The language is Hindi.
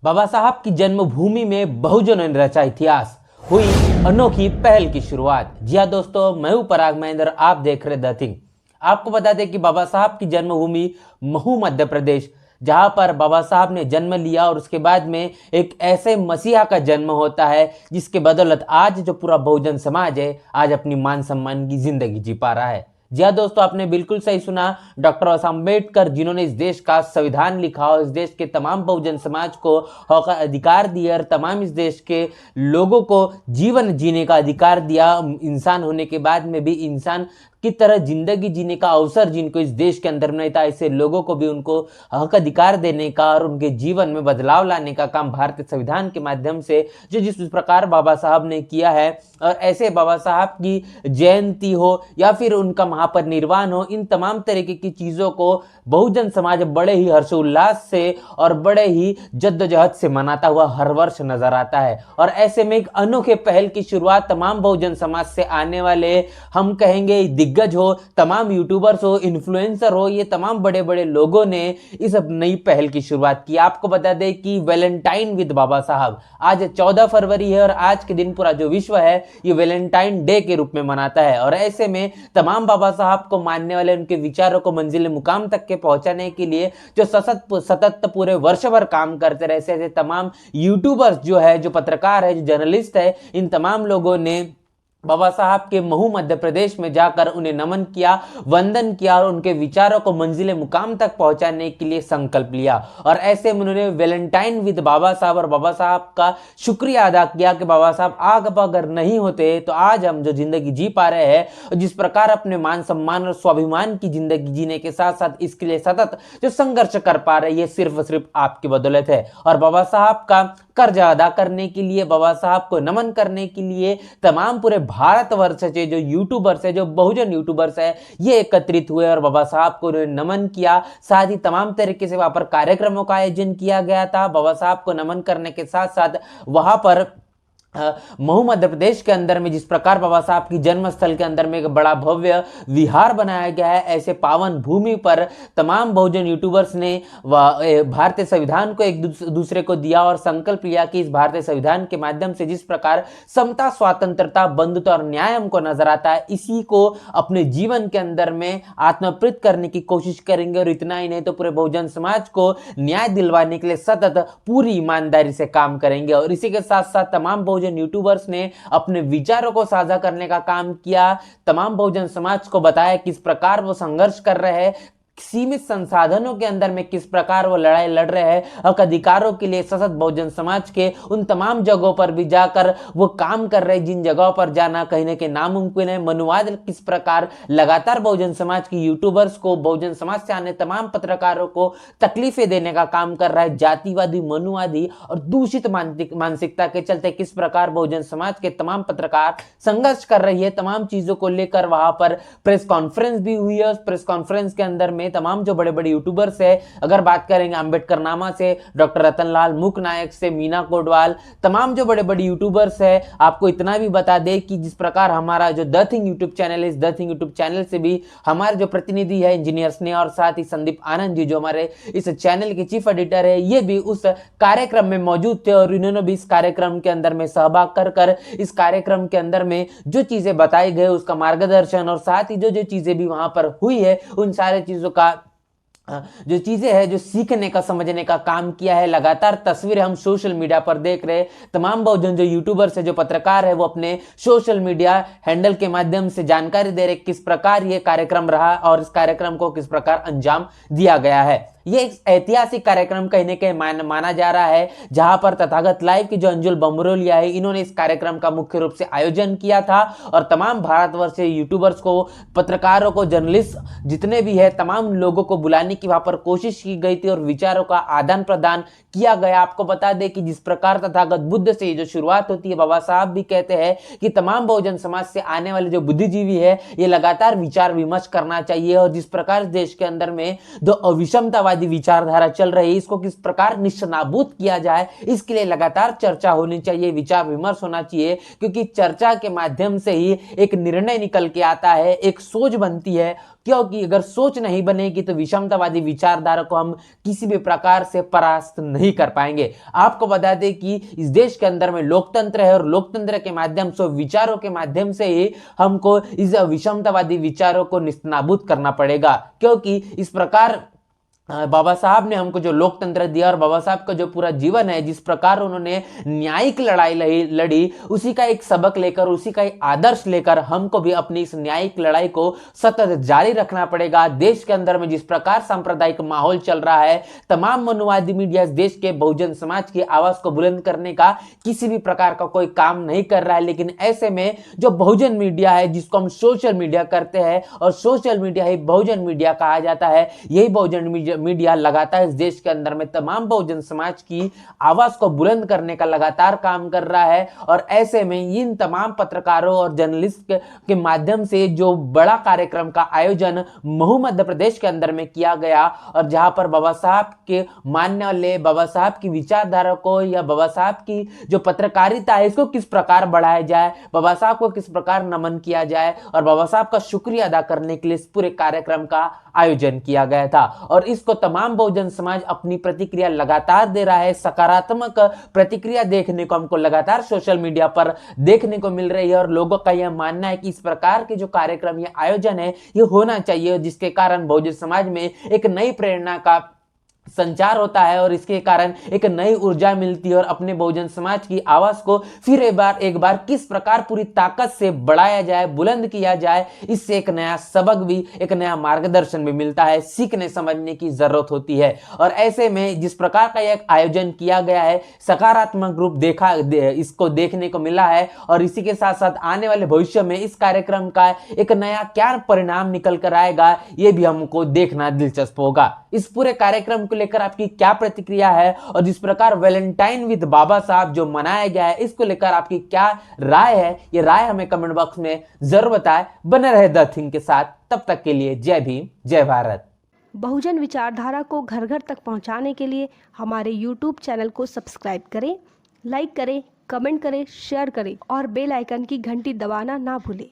बाबा साहब की जन्मभूमि में बहुजनों ने रचा इतिहास, हुई अनोखी पहल की शुरुआत। जी हाँ दोस्तों, मैं हूं पराग महेंद्र, आप देख रहे द थिंग। आपको बता दें कि बाबा साहब की जन्मभूमि महू मध्य प्रदेश, जहां पर बाबा साहब ने जन्म लिया और उसके बाद में एक ऐसे मसीहा का जन्म होता है जिसके बदौलत आज जो पूरा बहुजन समाज है आज अपनी मान सम्मान की जिंदगी जी पा रहा है। जी हाँ दोस्तों, आपने बिल्कुल सही सुना। डॉक्टर अम्बेडकर जिन्होंने इस देश का संविधान लिखा और इस देश के तमाम बहुजन समाज को हक अधिकार दिया और तमाम इस देश के लोगों को जीवन जीने का अधिकार दिया, इंसान होने के बाद में भी इंसान की तरह जिंदगी जीने का अवसर जिनको इस देश के अंदर नहीं था, ऐसे लोगों को भी उनको हक अधिकार देने का और उनके जीवन में बदलाव लाने का काम भारतीय संविधान के माध्यम से जो जिस प्रकार बाबा साहब ने किया है। और ऐसे बाबा साहब की जयंती हो या फिर उनका महापरिनिर्वाण हो, इन तमाम तरीके की चीजों को बहुजन समाज बड़े ही हर्षोल्लास से और बड़े ही जद्दोजहद से मनाता हुआ हर वर्ष नजर आता है। और ऐसे में एक अनोखे पहल की शुरुआत तमाम बहुजन समाज से आने वाले, हम कहेंगे दिग्गज हो, तमाम यूट्यूबर्स हो, इन्फ्लुएंसर हो, ये तमाम बड़े बड़े लोगों ने इस नई पहल की शुरुआत की। आपको बता दें कि वैलेंटाइन विद बाबा साहब आज 14 फरवरी है और आज के दिन पूरा जो विश्व है ये वैलेंटाइन डे के रूप में मनाता है। और ऐसे में तमाम बाबा साहब को मानने वाले, उनके विचारों को मंजिल मुकाम तक के पहुंचाने के लिए जो सतत पूरे वर्ष भर काम करते रहे, ऐसे तमाम यूट्यूबर्स जो है, जो पत्रकार है, जो जर्नलिस्ट है, इन तमाम लोगों ने बाबा साहब के महू मध्य प्रदेश में जाकर उन्हें नमन किया, वंदन किया और उनके विचारों को मंजिले मुकाम तक पहुंचाने के लिए संकल्प लिया। और ऐसे में उन्होंने वैलेंटाइन विद बाबा साहब और बाबा साहब का शुक्रिया अदा किया कि बाबा साहब आग अगर नहीं होते तो आज हम जो जिंदगी जी पा रहे हैं, जिस प्रकार अपने मान सम्मान और स्वाभिमान की जिंदगी जीने के साथ साथ इसके लिए सतत जो संघर्ष कर पा रहे, ये सिर्फ आपकी बदौलत है। और बाबा साहब का कर्ज अदा करने के लिए, बाबा साहब को नमन करने के लिए तमाम पूरे भारतवर्ष से जो यूट्यूबर्स है, जो बहुजन यूट्यूबर्स है, ये एकत्रित हुए और बाबा साहब को नमन किया। साथ ही तमाम तरीके से वहां पर कार्यक्रमों का आयोजन किया गया था। बाबा साहब को नमन करने के साथ साथ वहां पर महू मध्य प्रदेश के अंदर में जिस प्रकार बाबा साहब की जन्म स्थल के अंदर में एक बड़ा भव्य विहार बनाया गया है, ऐसे पावन भूमि पर तमाम बहुजन यूट्यूबर्स ने भारतीय संविधान को एक दूसरे को दिया और संकल्प लिया कि इस भारतीय संविधान के माध्यम से जिस प्रकार समता, स्वतंत्रता, बंधुता और न्याय हमको नजर आता है, इसी को अपने जीवन के अंदर में आत्मप्रीत करने की कोशिश करेंगे। और इतना ही नहीं तो पूरे बहुजन समाज को न्याय दिलवाने के लिए सतत पूरी ईमानदारी से काम करेंगे। और इसी के साथ साथ तमाम यूट्यूबर्स ने अपने विचारों को साझा करने का काम किया, तमाम बहुजन समाज को बताया किस प्रकार वो संघर्ष कर रहे हैं, सीमित संसाधनों के अंदर में किस प्रकार वो लड़ाई लड़ रहे हैं, हक अधिकारों के लिए सतत बहुजन समाज के उन तमाम जगहों पर भी जाकर वो काम कर रहे हैं जिन जगहों पर जाना कहीं ना कहीं नामुमकिन है। मनुवाद किस प्रकार लगातार बहुजन समाज की यूट्यूबर्स को, बहुजन समाज से आने तमाम पत्रकारों को तकलीफें देने का काम कर रहा है, जातिवादी, मनुवादी और दूषित मानसिकता के चलते किस प्रकार बहुजन समाज के तमाम पत्रकार संघर्ष कर रही है, तमाम चीजों को लेकर वहां पर प्रेस कॉन्फ्रेंस भी हुई है। उस प्रेस कॉन्फ्रेंस के अंदर में तमाम जो बड़े बड़े यूट्यूबर्स है, अगर बात करेंगे अंबेडकर नामा से, डॉक्टर रतनलाल मूक नायक से, मीना कोटवाल, तमाम जो बड़े बड़े यूट्यूबर्स है। आपको इतना भी बता दें कि जिस प्रकार हमारा जो द थिंग यूट्यूब चैनल है, इस द थिंग यूट्यूब चैनल से भी हमारे जो प्रतिनिधि है इंजीनियर स्नेहा और साथ ही संदीप आनंद जी जो हमारे इस चैनल के चीफ एडिटर है, ये भी उस कार्यक्रम में मौजूद थे और इन्होंने भी इस कार्यक्रम के अंदर में सहभाग कर इस कार्यक्रम के अंदर में जो चीजें बताई गई उसका मार्गदर्शन और साथ ही जो चीजें भी वहां पर हुई है उन सारे चीजों का जो चीजें हैं, जो सीखने का, समझने का काम किया है। लगातार तस्वीरें हम सोशल मीडिया पर देख रहे हैं, तमाम बहुजन जो यूट्यूबर्स है, जो पत्रकार है, वो अपने सोशल मीडिया हैंडल के माध्यम से जानकारी दे रहे किस प्रकार ये कार्यक्रम रहा और इस कार्यक्रम को किस प्रकार अंजाम दिया गया है। ये एक ऐतिहासिक कार्यक्रम कहीं न कहीं माना जा रहा है, जहां पर तथागत लाइव की जो अंजुल बमरोलिया है, इन्होंने इस कार्यक्रम का मुख्य रूप से आयोजन किया था और तमाम भारतवर्ष से यूट्यूबर्स को, पत्रकारों को, जर्नलिस्ट जितने भी है, तमाम लोगों को बुलाने की वहां पर कोशिश की गई थी और विचारों का आदान प्रदान किया गया। आपको बता दें कि जिस प्रकार तथागत बुद्ध से जो शुरुआत होती है, बाबा साहब भी कहते हैं कि तमाम बहुजन समाज से आने वाले जो बुद्धिजीवी है, ये लगातार विचार विमर्श करना चाहिए और जिस प्रकार देश के अंदर में दो अविषमता विषमतावादी विचारधारा चल रही है, इसको किस प्रकार निश्नाबूद किया जाए, इसके लिए लगातार चर्चा होनी चाहिए, विचार विमर्श होना चाहिए, क्योंकि चर्चा के माध्यम से ही एक निर्णय निकल के आता है, एक सोच बनती है। क्योंकि अगर सोच नहीं बनेगी तो विषमतावादी विचारधारा को हम किसी भी प्रकार से परास्त नहीं कर पाएंगे। आपको बता दें कि इस देश के अंदर में लोकतंत्र है और लोकतंत्र के माध्यम से, विचारों के माध्यम से ही हमको इस विषमतावादी विचारों को निस्तानाबूद करना पड़ेगा। क्योंकि इस प्रकार बाबा साहब ने हमको जो लोकतंत्र दिया और बाबा साहब का जो पूरा जीवन है, जिस प्रकार उन्होंने न्यायिक लड़ाई लड़ी, उसी का एक सबक लेकर, उसी का एक आदर्श लेकर हमको भी अपनी इस न्यायिक लड़ाई को सतत जारी रखना पड़ेगा। देश के अंदर में जिस प्रकार सांप्रदायिक माहौल चल रहा है, तमाम मनुवादी मीडिया देश के बहुजन समाज की आवाज को बुलंद करने का किसी भी प्रकार का कोई काम नहीं कर रहा है। लेकिन ऐसे में जो बहुजन मीडिया है, जिसको हम सोशल मीडिया करते हैं और सोशल मीडिया ही बहुजन मीडिया कहा जाता है, यही बहुजन मीडिया लगातार इस देश के अंदर में तमाम बहुजन समाज की आवाज को बुलंद करने का लगातार काम कर रहा है। और ऐसे में इन तमाम पत्रकारों और जर्नलिस्ट के माध्यम से जो बड़ा कार्यक्रम का आयोजन महू मध्य प्रदेश के अंदर में किया गया, और जहां पर बाबा साहब के मानने वाले, बाबा साहब की विचारधारा को या बाबा साहब की जो पत्रकारिता है, इसको किस प्रकार बढ़ाया जाए, बाबा साहब को किस प्रकार नमन किया जाए और बाबा साहब का शुक्रिया अदा करने के लिए इस पूरे कार्यक्रम का आयोजन किया गया था। और इसको तमाम बहुजन समाज अपनी प्रतिक्रिया लगातार दे रहा है। सकारात्मक प्रतिक्रिया देखने को हमको लगातार सोशल मीडिया पर देखने को मिल रही है और लोगों का यह मानना है कि इस प्रकार के जो कार्यक्रम, ये आयोजन है, ये होना चाहिए, जिसके कारण बहुजन समाज में एक नई प्रेरणा का संचार होता है और इसके कारण एक नई ऊर्जा मिलती है और अपने बहुजन समाज की आवाज को फिर एक बार किस प्रकार पूरी ताकत से बढ़ाया जाए, बुलंद किया जाए, इससे एक नया सबक भी, एक नया मार्गदर्शन भी मिलता है, सीखने समझने की जरूरत होती है। और ऐसे में जिस प्रकार का यह आयोजन किया गया है, सकारात्मक रूप इसको देखने को मिला है और इसी के साथ साथ आने वाले भविष्य में इस कार्यक्रम का एक नया क्या परिणाम निकल कर आएगा, यह भी हमको देखना दिलचस्प होगा। इस पूरे कार्यक्रम लेकर आपकी क्या प्रतिक्रिया है और जिस प्रकार वैलेंटाइन विद बाबा साहब जो मनाया गया है, इसको लेकर आपकी क्या राय है, ये राय हमें कमेंट बॉक्स में जरूर बताएं। बने रहे द थिंग के साथ, तब तक के लिए जय भीम, जय भारत। बहुजन विचारधारा को घर घर तक पहुंचाने के लिए हमारे YouTube चैनल को सब्सक्राइब करें, लाइक करें, कमेंट करें, शेयर करें और बेल आइकन की घंटी दबाना ना भूलें।